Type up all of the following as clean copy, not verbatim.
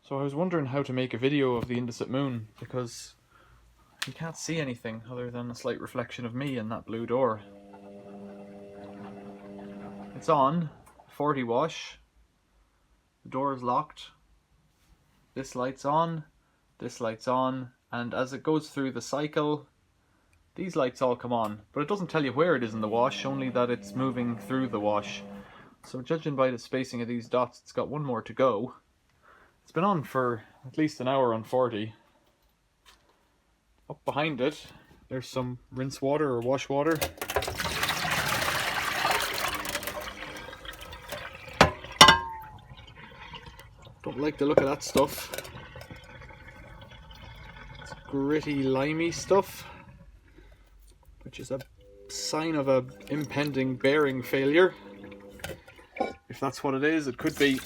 So I was wondering how to make a video of the Indesit Moon, because you can't see anything other than a slight reflection of me in that blue door. It's on, 40 wash, the door is locked, this light's on, and as it goes through the cycle, these lights all come on, but it doesn't tell you where it is in the wash, only that it's moving through the wash. So judging by the spacing of these dots, it's got one more to go. It's been on for at least an hour on 40. Up behind it, there's some rinse water or wash water. Don't like the look of that stuff. It's gritty, limey stuff, which is a sign of an impending bearing failure. If that's what it is, it could be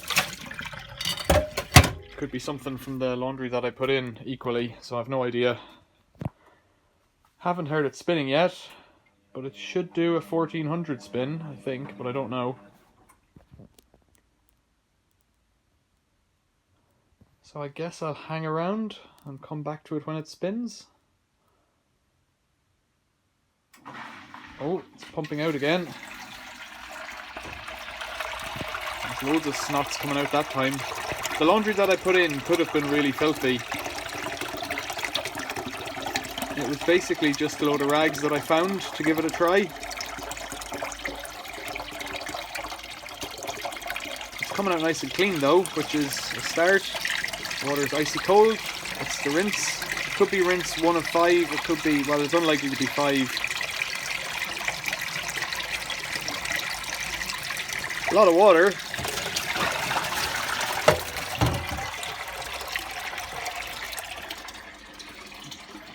something from the laundry that I put in equally, so I have no idea. Haven't heard it spinning yet, but it should do a 1400 spin, I think, but I don't know. So I guess I'll hang around and come back to it when it spins. Oh, it's pumping out again. There's loads of snots coming out that time. The laundry that I put in could have been really filthy. It was basically just a load of rags that I found to give it a try. It's coming out nice and clean though, which is a start. The water's icy cold. It's the rinse. It could be rinse 1 of 5. It could be, well, it's unlikely to be 5. A lot of water.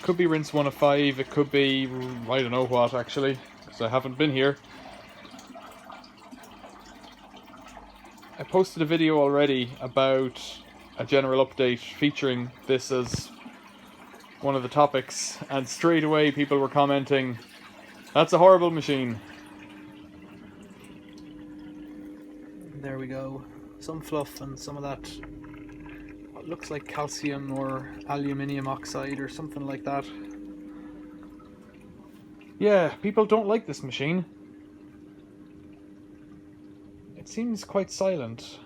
Could be rinse 1 of 5, it could be, I don't know what actually, because I haven't been here. I posted a video already about a general update featuring this as one of the topics, and straight away people were commenting, "That's a horrible machine." There we go, some fluff and some of that what looks like calcium or aluminium oxide or something like that. Yeah, people don't like this machine. It seems quite silent.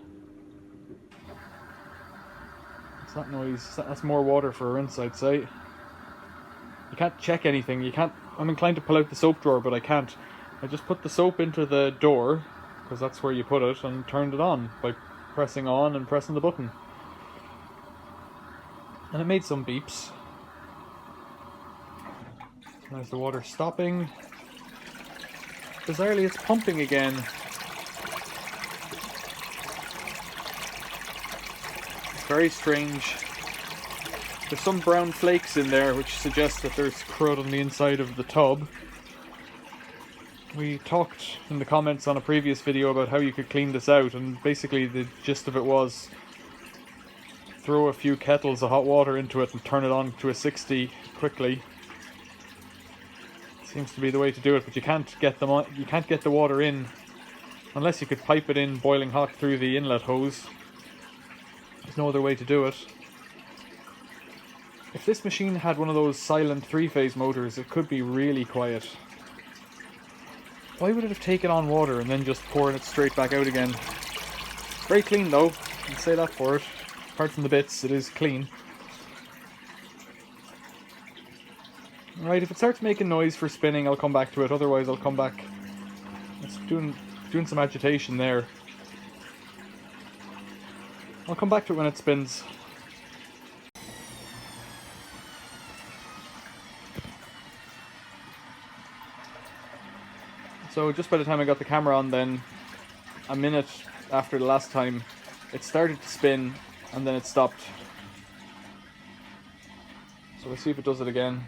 It's that noise, that's more water for a rinse, I'd say. You can't check anything, you can't. I'm inclined to pull out the soap drawer, but I can't. I just put the soap into the door, because that's where you put it, and turned it on by pressing on and pressing the button. And it made some beeps. There's the water stopping. Bizarrely, it's pumping again. It's very strange. There's some brown flakes in there, which suggests that there's crud on the inside of the tub. We talked in the comments on a previous video about how you could clean this out, and basically the gist of it was throw a few kettles of hot water into it and turn it on to a 60 quickly. Seems to be the way to do it, but you can't get them on, you can't get the water in unless you could pipe it in boiling hot through the inlet hose. There's no other way to do it. If this machine had one of those silent 3-phase motors, it could be really quiet. Why would it have taken on water and then just pouring it straight back out again? Very clean though, I'll say that for it. Apart from the bits, it is clean. Right, if it starts making noise for spinning, I'll come back to it. Otherwise, I'll come back. It's doing some agitation there. I'll come back to it when it spins. So just by the time I got the camera on then, a minute after the last time, it started to spin and then it stopped. So we'll see if it does it again.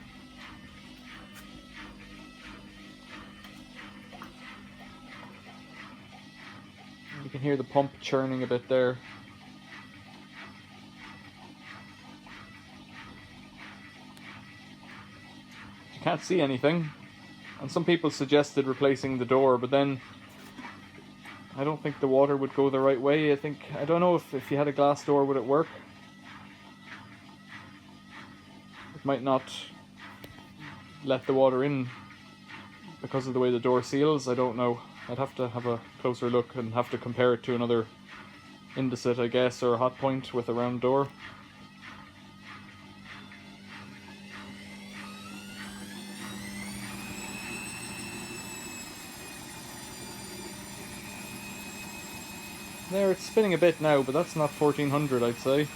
You can hear the pump churning a bit there. You can't see anything. And some people suggested replacing the door, but then I don't think the water would go the right way. I don't know if you had a glass door would it work. It might not let the water in because of the way the door seals. I don't know. I'd have to have a closer look and have to compare it to another Indesit, I guess, or a hot point with a round door. There, it's spinning a bit now, but that's not 1400, I'd say.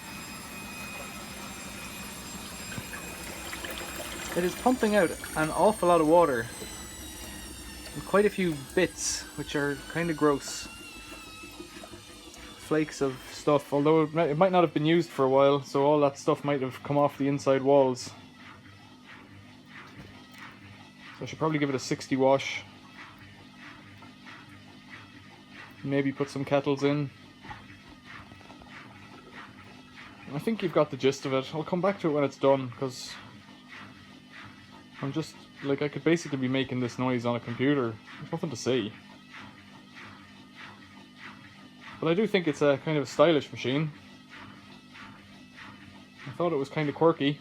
It is pumping out an awful lot of water. And quite a few bits, which are kind of gross. Flakes of stuff, although it might not have been used for a while, so all that stuff might have come off the inside walls. So I should probably give it a 60 wash. Maybe put some kettles in. I think you've got the gist of it. I'll come back to it when it's done, because I'm just, like, I could basically be making this noise on a computer. There's nothing to see. But I do think it's a kind of a stylish machine. I thought it was kind of quirky.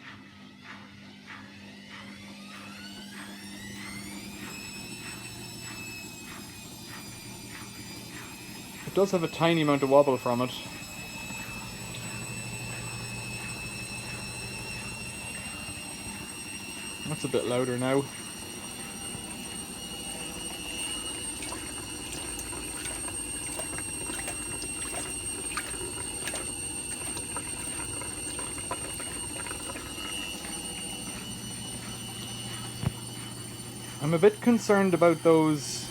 It does have a tiny amount of wobble from it. That's a bit louder now. I'm a bit concerned about those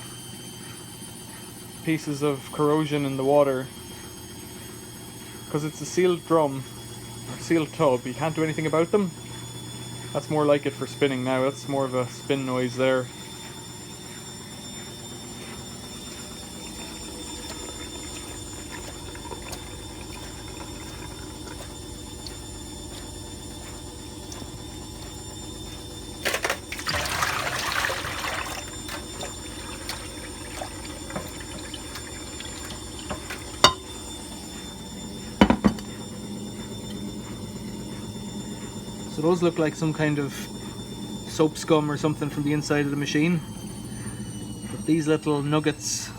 pieces of corrosion in the water, because it's a sealed drum, or sealed tub. You can't do anything about them. That's more like it for spinning now. That's more of a spin noise there. So those look like some kind of soap scum or something from the inside of the machine. But these little nuggets,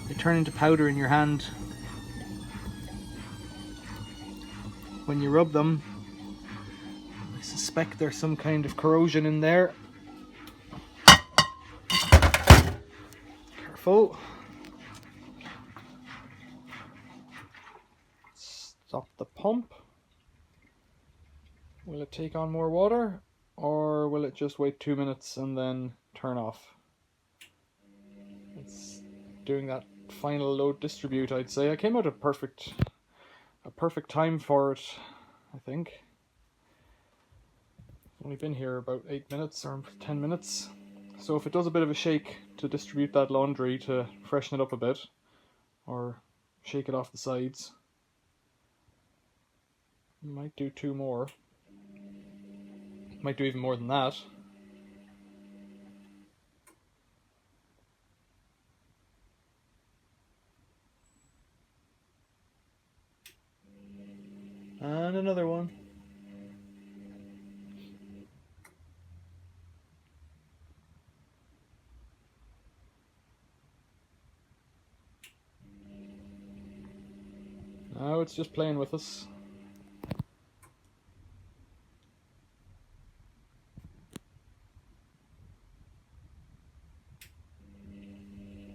they turn into powder in your hand when you rub them. I suspect there's some kind of corrosion in there. Careful. Stop the pump. Will it take on more water, or will it just wait 2 minutes and then turn off? It's doing that final load distribute, I'd say. I came out a perfect time for it, I think. I've only been here about 8 minutes or 10 minutes. So if it does a bit of a shake to distribute that laundry to freshen it up a bit, or shake it off the sides, might do 2 more. Might do even more than that. And another one. Now it's just playing with us.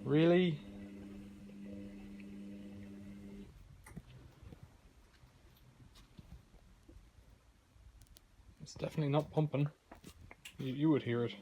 Really? It's definitely not pumping. You would hear it.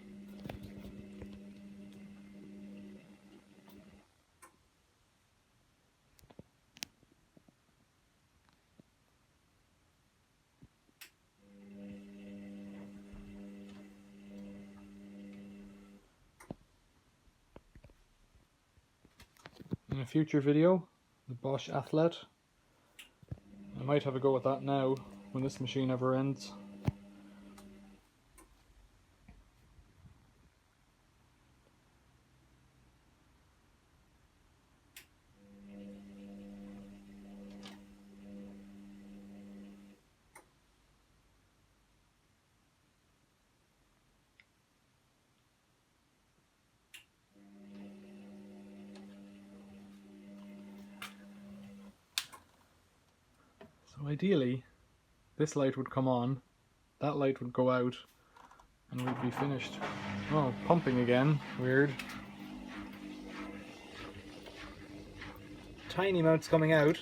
In a future video, the Bosch Athlete. I might have a go at that now, when this machine ever ends. So ideally, this light would come on, that light would go out, and we'd be finished. Oh, pumping again. Weird. Tiny amounts coming out.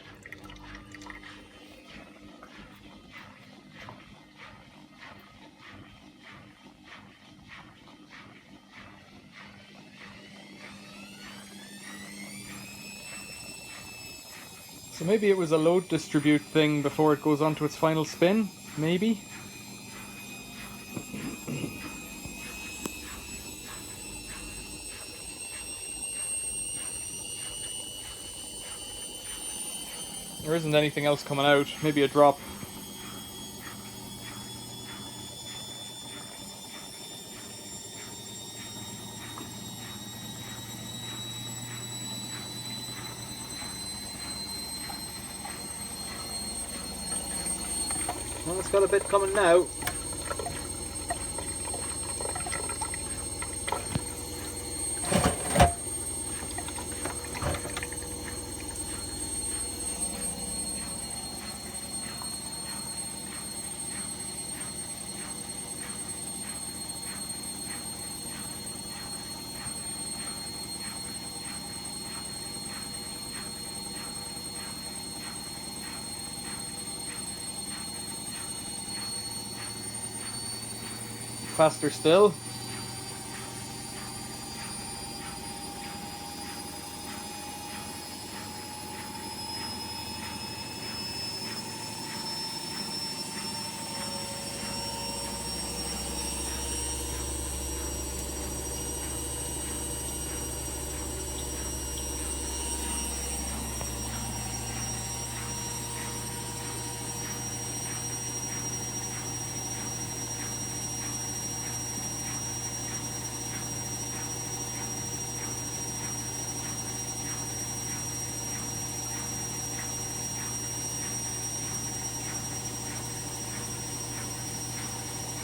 So maybe it was a load distribute thing before it goes on to its final spin, maybe? There isn't anything else coming out, maybe a drop. Well, it's got a bit coming now. Faster still.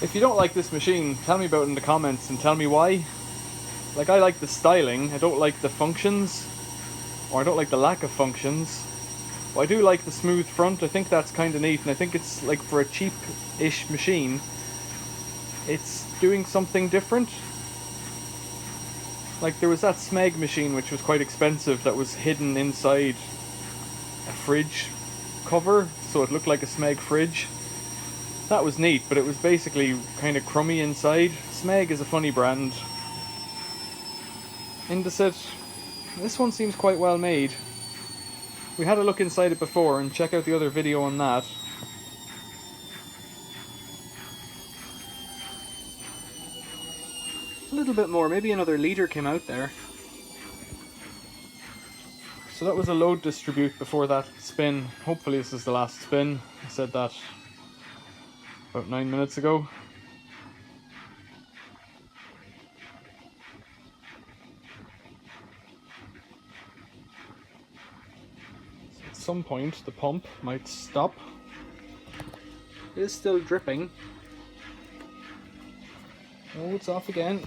If you don't like this machine, tell me about it in the comments and tell me why. Like, I like the styling, I don't like the functions, or I don't like the lack of functions. But I do like the smooth front, I think that's kind of neat, and I think it's, like, for a cheap-ish machine, it's doing something different. Like, there was that Smeg machine which was quite expensive that was hidden inside a fridge cover, so it looked like a Smeg fridge. That was neat, but it was basically kind of crummy inside. Smeg is a funny brand. Indesit, this one seems quite well made. We had a look inside it before, and check out the other video on that. A little bit more, maybe another litre came out there. So that was a load distribute before that spin. Hopefully this is the last spin. I said that about 9 minutes ago. So at some point the pump might stop. It is still dripping. Oh, it's off again.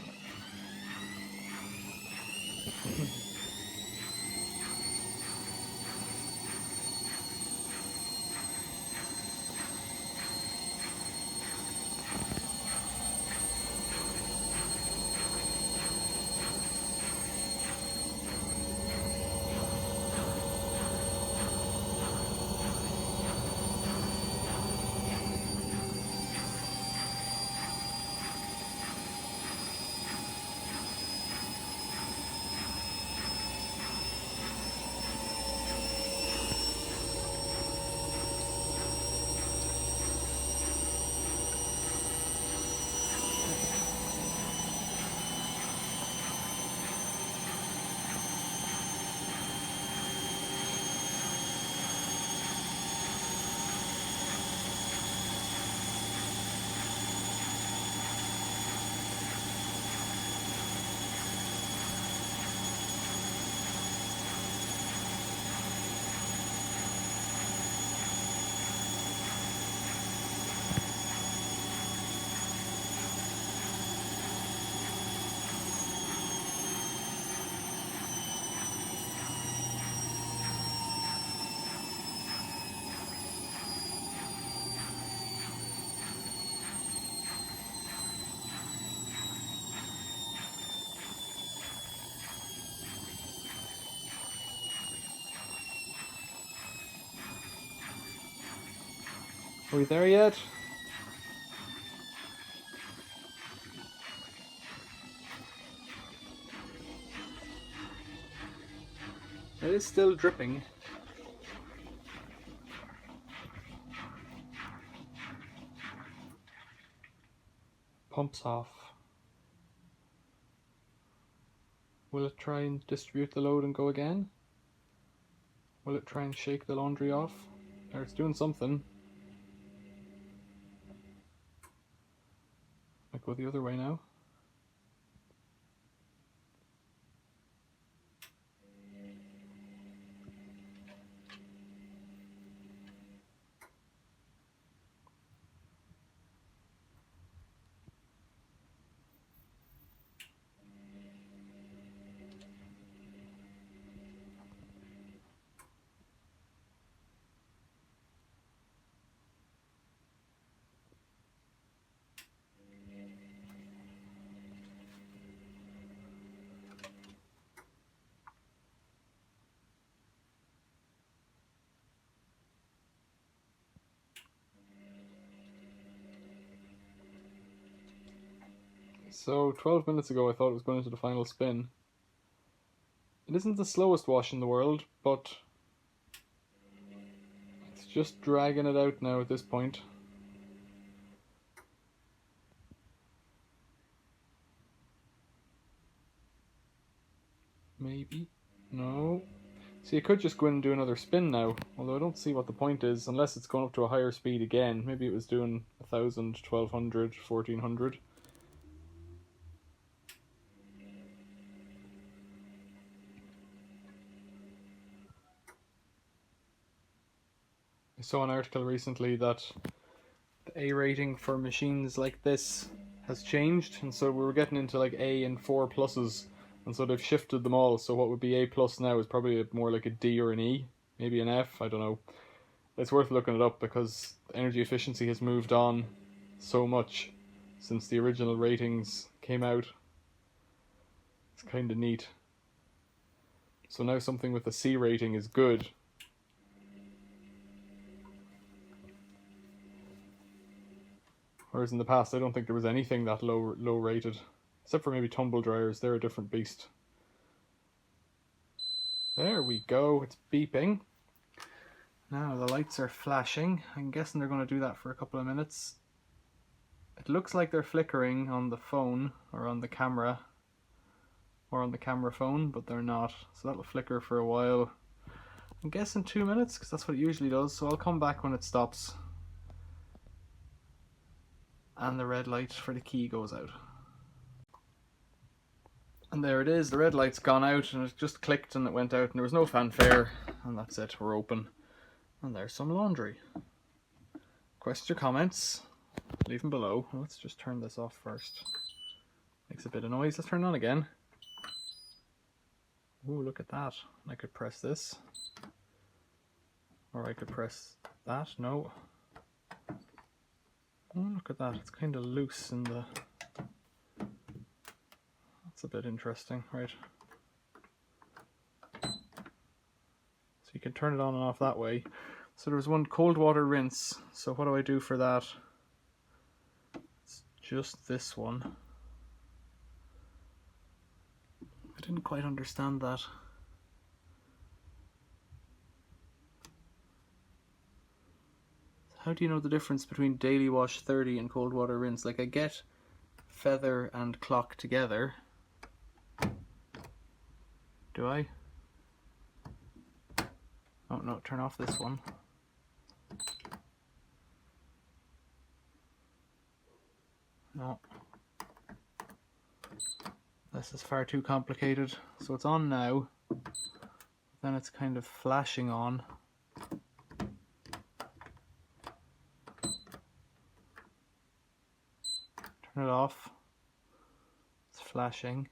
Are we there yet? It is still dripping. Pumps off. Will it try and distribute the load and go again? Will it try and shake the laundry off? Or it's doing something. Might go the other way now. So 12 minutes ago I thought it was going into the final spin. It isn't the slowest wash in the world, but it's just dragging it out now at this point. Maybe. No. See, it could just go in and do another spin now, although I don't see what the point is, unless it's going up to a higher speed again. Maybe it was doing 1,000, 1,200, 1,400. I saw an article recently that the A rating for machines like this has changed, and so we were getting into like A and 4 pluses, and so they've shifted them all. So what would be A plus now is probably more like a D or an E, maybe an F, I don't know. It's worth looking it up because the energy efficiency has moved on so much since the original ratings came out. It's kind of neat. So now something with a C rating is good. Whereas in the past, I don't think there was anything that low rated, except for maybe tumble dryers. They're a different beast. There we go. It's beeping. Now the lights are flashing. I'm guessing they're going to do that for a couple of minutes. It looks like they're flickering on the phone or on the camera or on the camera phone, but they're not. So that'll flicker for a while. I'm guessing 2 minutes because that's what it usually does. So I'll come back when it stops. And the red light for the key goes out. And there it is, the red light's gone out and it just clicked and it went out and there was no fanfare, and that's it, we're open. And there's some laundry. Questions or comments? Leave them below. Let's just turn this off first. Makes a bit of noise. Let's turn it on again. Ooh, look at that. I could press this. Or I could press that. No. Oh, look at that. It's kind of loose in the... That's a bit interesting, right? So you can turn it on and off that way. So there's one cold water rinse. So what do I do for that? It's just this one. I didn't quite understand that. How do you know the difference between daily wash 30 and cold water rinse? Like, I get feather and clock together. Do I? Oh no, turn off this one. No. This is far too complicated. So it's on now. Then it's kind of flashing on. Turn it off. It's flashing.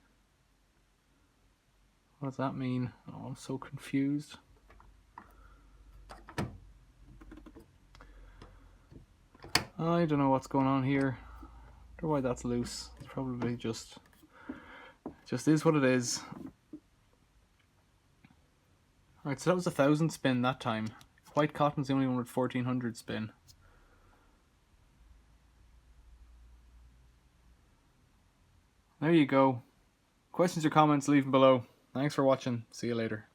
What does that mean? Oh, I'm so confused. I don't know what's going on here. I don't know why that's loose. It's probably just is what it is. Alright, so that was 1,000 spin that time. White cotton's the only one with 1,400 spin. There you go. Questions or comments, leave them below. Thanks for watching. See you later.